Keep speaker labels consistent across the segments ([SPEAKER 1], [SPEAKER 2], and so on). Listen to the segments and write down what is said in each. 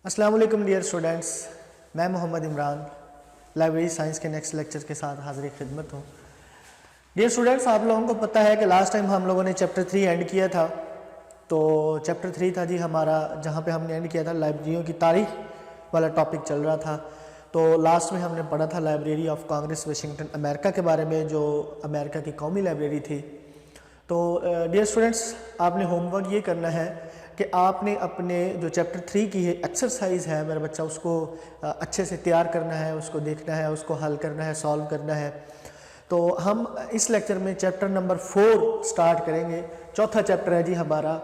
[SPEAKER 1] अस्सलाम वालेकुम dear students, मैं मोहम्मद इमरान लाइब्रेरी साइंस के नेक्स्ट लेक्चर के साथ हाजिर खिदमत हूँ। डियर स्टूडेंट्स, आप लोगों को पता है कि लास्ट टाइम हम लोगों ने चैप्टर 3 एंड किया था। तो चैप्टर 3 था जी हमारा, जहाँ पे हमने एंड किया था लाइब्रेरियों की तारीख वाला टॉपिक चल रहा था। तो लास्ट में हमने पढ़ा था library of Congress Washington America के बारे में, जो अमेरिका की कौमी लाइब्रेरी थी। तो डियर स्टूडेंट्स, आपने होमवर्क ये करना है कि आपने अपने जो चैप्टर 3 की है एक्सरसाइज है मेरा बच्चा, उसको अच्छे से तैयार करना है, उसको देखना है, उसको हल करना है, सॉल्व करना है। तो हम इस लेक्चर में चैप्टर नंबर 4 स्टार्ट करेंगे। चौथा चैप्टर है जी हमारा।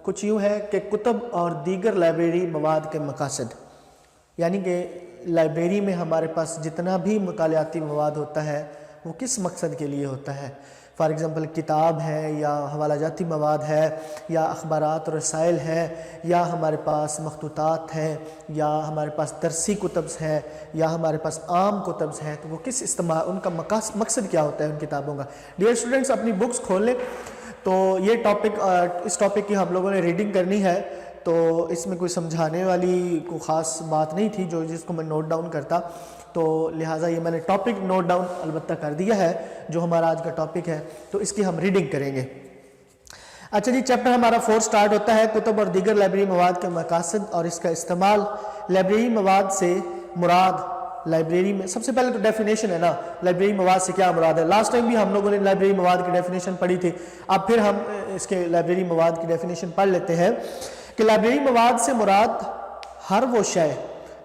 [SPEAKER 1] कुछ यूँ है कि कुतब और दीगर लाइब्रेरी मवाद के मकासद, यानी कि लाइब्रेरी में हमारे पास जितना भी मुतालियाती मवाद होता है वो किस मकसद के लिए होता है। फॉर एग्ज़ाम्पल किताब है, या हवाला जाती मवाद है, या अखबारात और रसाइल है, या हमारे पास मखतूतात हैं, या हमारे पास दरसी कुतब्स हैं, या हमारे पास आम कुतब्स हैं। तो वो किस इस्तेमाल, उनका मकसद क्या होता है उन किताबों का। डियर स्टूडेंट्स, अपनी बुक्स खोल लें। तो ये टॉपिक, इस टॉपिक की हम लोगों ने रीडिंग करनी है। तो इसमें कोई समझाने वाली कोई ख़ास बात नहीं थी जिसको मैं नोट डाउन करता, तो लिहाजा ये मैंने टॉपिक नोट डाउन अलबत्ता कर दिया है जो हमारा आज का टॉपिक है। तो इसकी हम रीडिंग करेंगे। अच्छा जी, चैप्टर हमारा 4 स्टार्ट होता है कुतुब और दीगर लाइब्रेरी मवाद के मकासद और इसका इस्तेमाल। लाइब्रेरी मवाद से मुराद लाइब्रेरी में, सबसे पहले तो डेफिनेशन है ना, लाइब्रेरी मवाद से क्या मुराद है। लास्ट टाइम भी हम लोगों ने लाइब्रेरी मवाद की डेफिनेशन पढ़ी थी। अब फिर हम इसके लाइब्रेरी मवाद की डेफिनेशन पढ़ लेते हैं कि लाइब्रेरी मवाद से मुराद हर वो शय,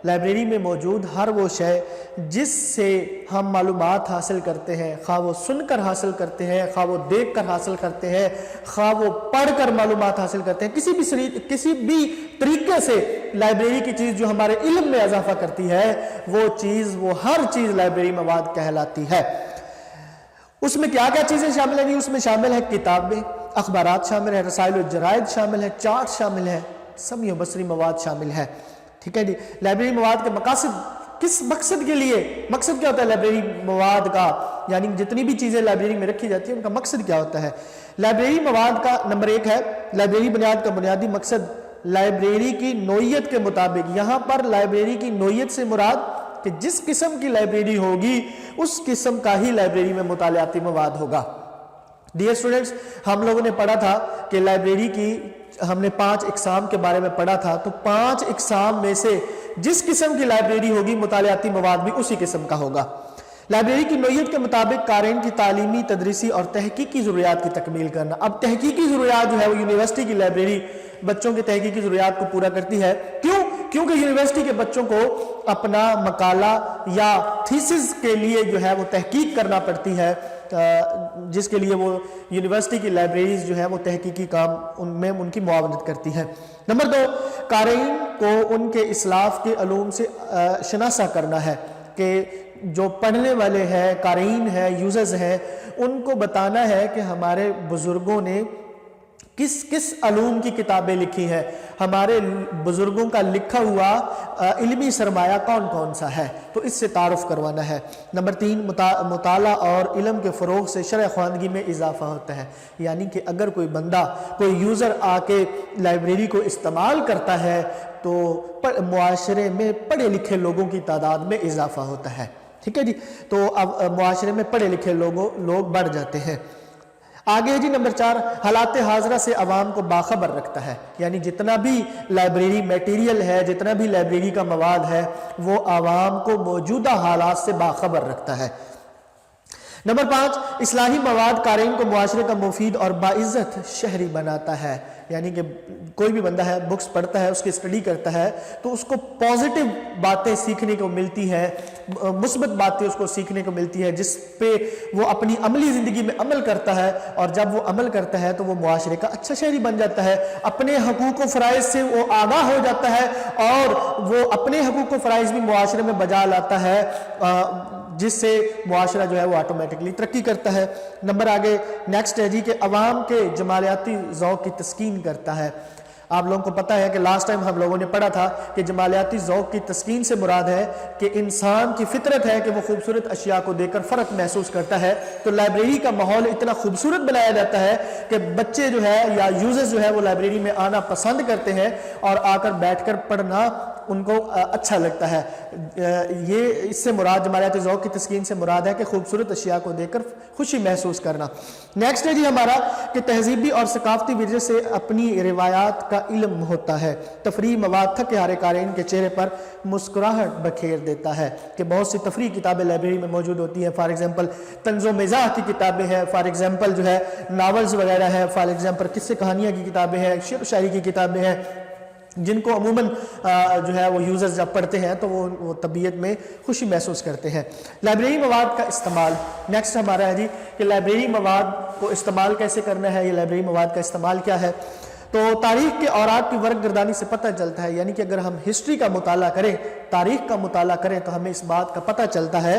[SPEAKER 1] लाइब्रेरी में मौजूद हर वो शय जिससे हम मालूमात हासिल करते हैं, खा वो सुनकर हासिल करते हैं, खा वो देख कर हासिल करते हैं, खा वो पढ़ कर मालूमात हासिल करते हैं। किसी भी तरीके से लाइब्रेरी की चीज़ जो हमारे इल्म में इजाफा करती है वो हर चीज़ लाइब्रेरी मवाद कहलाती है। उसमें क्या क्या चीज़ें शामिल हैं? उसमें शामिल है किताबें, अखबारात शामिल है, रसाइल और जराइद शामिल है, चार्ट शामिल है, समी और बसरी मवाद शामिल है। ठीक है जी। लाइब्रेरी मवाद के मकासद, किस मकसद के लिए, मकसद क्या होता है लाइब्रेरी मवाद का, यानी जितनी भी चीज़ें लाइब्रेरी में रखी जाती है उनका मकसद क्या होता है। लाइब्रेरी मवाद का नंबर 1 है लाइब्रेरी बुनियाद का बुनियादी मकसद लाइब्रेरी की नोयत के मुताबिक। यहाँ पर लाइब्रेरी की नोयत से मुराद कि जिस किस्म की लाइब्रेरी होगी उस किस्म का ही लाइब्रेरी में मुतालियाती मवाद होगा। डियर स्टूडेंट्स, हम लोगों ने पढ़ा था कि लाइब्रेरी की हमने 5 इकसाम के बारे में पढ़ा था। तो 5 इकसाम में से जिस किस्म की लाइब्रेरी होगी मुतालियाती मवाद भी उसी किस्म का होगा। लाइब्रेरी की नोयत के मुताबिक कारीन की तालीमी, तदरीसी और तहकीकी ज़रूरियात की तकमील करना। अब तहकीकी ज़रूरियात जो है वो यूनिवर्सिटी की लाइब्रेरी बच्चों के तहकीकी ज़रूरियात को पूरा करती है। क्यों? क्योंकि यूनिवर्सिटी के बच्चों को अपना मकाला या थीसिस के लिए जो है वो तहकीक करना पड़ती है, जिसके लिए वो यूनिवर्सिटी की लाइब्रेरीज जो है वो तहकीकी काम उनमें उनकी मुआवनत करती है। नंबर 2, कारीन को उनके इस्लाफ के अलूम से शनासा करना है कि जो पढ़ने वाले हैं, कारीन हैं, यूजर्स हैं, उनको बताना है कि हमारे बुजुर्गों ने किस किस अलूम की किताबें लिखी हैं, हमारे बुजुर्गों का लिखा हुआ इल्मी सरमाया कौन कौन सा है, तो इससे तारुफ करवाना है। नंबर 3, मुताला और इल्म के फ़रोग़ से शरअ ख़वानगी में इजाफा होता है, यानी कि अगर कोई बंदा, कोई यूज़र आके लाइब्रेरी को इस्तेमाल करता है तो मुआशरे में पढ़े लिखे लोगों की तादाद में इजाफा होता है। ठीक है जी। तो अब मुआशरे में पढ़े लिखे लोग बढ़ जाते हैं। आगे जी नंबर 4, हालात हाजरा से अवाम को बाखबर रखता है, यानी जितना भी लाइब्रेरी मटेरियल है, जितना भी लाइब्रेरी का मवाद है वो आवाम को मौजूदा हालात से बाखबर रखता है। नंबर 5, इस्लाही मवाद कारीन को मुआशरे का मुफीद और बाइज़्ज़त शहरी बनाता है, यानी कि कोई भी बंदा है, बुक्स पढ़ता है, उसकी स्टडी करता है तो उसको पॉजिटिव बातें सीखने को मिलती है, मुस्बत बातें उसको सीखने को मिलती है, जिस पे वो अपनी अमली ज़िंदगी में अमल करता है। और जब वो अमल करता है तो वो मुआशरे का अच्छा शहरी बन जाता है, अपने हकूक़ व फ़राइज़ से वो आगाह हो जाता है और वो अपने हकूक़ व फ़राइज़ भी मुआशरे में बजा लाता है, जिससे मुआशरा जो है वो ऑटोमेटिकली तरक्की करता है। नंबर आगे नेक्स्ट है जी कि अवाम के जमालियाती ज़ौक़ की तस्कीन करता है। آپ لوگوں کو پتا ہے کہ لاسٹ ٹائم ہم لوگوں نے پڑھا تھا کہ جمالیاتی ذوق کی تسکین سے مراد ہے کہ انسان کی فطرت ہے کہ وہ خوبصورت اشیاء کو دیکھ کر فرق محسوس کرتا ہے. تو لائبریری کا ماحول اتنا خوبصورت بنایا جاتا ہے کہ بچے جو ہے یا یوزرز جو ہے وہ لائبریری میں آنا پسند کرتے ہیں اور آ کر بیٹھ کر پڑھنا ان کو اچھا لگتا ہے. یہ اس سے مراد جمالیاتی ذوق کی تسکین سے مراد ہے کہ خوبصورت اشیاء کو دیکھ کر خوشی محسوس کرنا. نیکسٹ ہے جی ہمارا کہ تہذیبی اور ثقافتی ورثے سے اپنی روایات کا علم ہوتا ہے. تفریح مواد تھکے ہارے قارئین کے چہرے پر مسکراہٹ بکھیر دیتا ہے کہ بہت سی تفریح کتابیں لائبریری میں موجود ہوتی ہیں. فار ایگزامپل طنز و مزاح کی کتابیں ہیں, فار ایگزامپل جو ہے ناولز وغیرہ ہے, فار ایگزامپل قصے کہانیاں کی کتابیں ہیں, شعر و شاعری کی کتابیں ہیں, جن کو عموماً جو ہے وہ یوزرز جب پڑھتے ہیں تو وہ طبیعت میں خوشی محسوس کرتے ہیں. لائبریری مواد کا استعمال نیکسٹ ہمارا ہے جی کہ لائبریری مواد کو استعمال کیسے کرنا ہے, یہ لائبریری مواد کا استعمال کیا ہے. تو تاریخ کے اوراق کی ورق گردانی سے پتہ چلتا ہے, یعنی کہ اگر ہم ہسٹری کا مطالعہ کریں, تاریخ کا مطالعہ کریں تو ہمیں اس بات کا پتہ چلتا ہے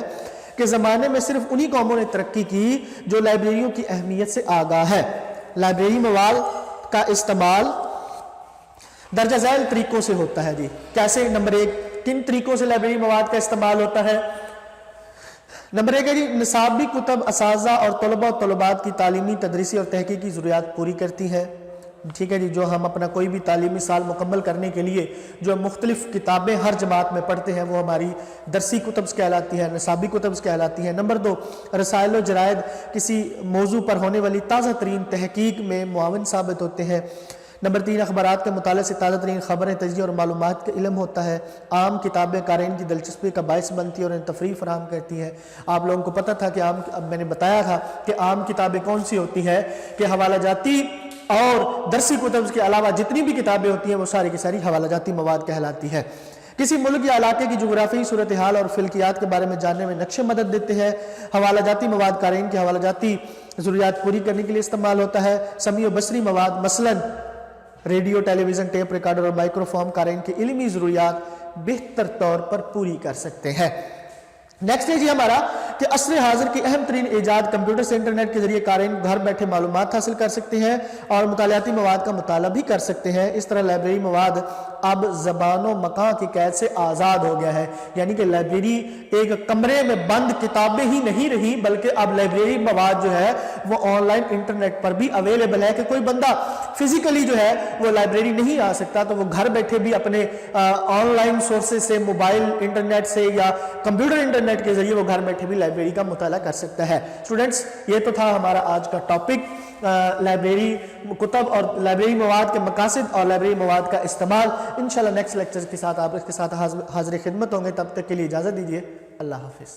[SPEAKER 1] کہ زمانے میں صرف انہی قوموں نے ترقی کی جو لائبریریوں کی اہمیت سے آگاہ ہے. لائبریری مواد کا استعمال درجہ ذیل طریقوں سے ہوتا ہے جی. کیسے؟ نمبر 1, کن طریقوں سے لائبریری مواد کا استعمال ہوتا ہے؟ نمبر 1 ہے جی نصابی کتب اساتذہ اور طلباء و طلبات کی تعلیمی, تدریسی اور تحقیقی ضروریات پوری کرتی ہے. ٹھیک ہے جی, جو ہم اپنا کوئی بھی تعلیمی سال مکمل کرنے کے لیے جو مختلف کتابیں ہر جماعت میں پڑھتے ہیں وہ ہماری درسی کتب کہلاتی ہیں, نصابی کتب کہلاتی ہیں. نمبر 2 رسائل و جرائد کسی موضوع پر ہونے والی تازہ ترین تحقیق میں معاون ثابت ہوتے ہیں. نمبر 3 اخبارات کے مطالعے سے تازہ ترین خبریں, تجزیے اور معلومات کا علم ہوتا ہے. عام کتابیں قارئین کی دلچسپی کا باعث بنتی ہیں اور انہیں تفریح فراہم کرتی ہیں. آپ لوگوں کو پتہ تھا کہ اب میں نے بتایا تھا کہ عام کتابیں کون سی ہوتی ہیں, کہ حوالہ جاتی اور درسی کتب کے علاوہ جتنی بھی کتابیں ہوتی ہیں وہ ساری کی ساری حوالہ جاتی مواد کہلاتی ہیں. کسی ملک یا علاقے کی جغرافیائی صورتحال اور فلکیات کے بارے میں جاننے میں نقشے مدد دیتے ہیں. حوالہ جاتی مواد قارئین کی حوالہ جاتی ضروریات پوری کرنے کے لیے استعمال ہوتا ہے. سمیع و بصری مواد مثلاً ریڈیو, ٹیلی ویژن, ٹیپ ریکارڈر اور مائکروفون قارئین کی علمی ضروریات بہتر طور پر پوری کر سکتے ہیں. نیکسٹ ہے جی ہمارا کہ عصر حاضر کی اہم ترین ایجاد کمپیوٹر سے انٹرنیٹ کے ذریعے قارئین گھر بیٹھے معلومات حاصل کر سکتے ہیں اور مطالعاتی مواد کا مطالعہ بھی کر سکتے ہیں. اس طرح لائبریری مواد اب زبان و مکان کی قید سے آزاد ہو گیا ہے, یعنی کہ لائبریری ایک کمرے میں بند کتابیں ہی نہیں رہی بلکہ اب لائبریری مواد جو ہے وہ آن لائن انٹرنیٹ پر بھی اویلیبل ہے, کہ کوئی بندہ فزیکلی جو ہے وہ لائبریری نہیں آ سکتا تو وہ گھر بیٹھے بھی اپنے آن لائن سورسز سے, موبائل انٹرنیٹ سے یا کمپیوٹر انٹرنیٹ کے ذریعے وہ گھر بیٹھے بھی لائبریری کا مطالعہ کر سکتا ہے. اسٹوڈنٹس یہ تو تھا ہمارا آج کا ٹاپک, لائبریری کتب اور لائبریری مواد کے مقاصد اور لائبریری مواد کا استعمال. انشاءاللہ نیکسٹ لیکچر کے ساتھ آپ اس کے ساتھ حاضر خدمت ہوں گے. تب تک کے لیے اجازت دیجیے. اللہ حافظ.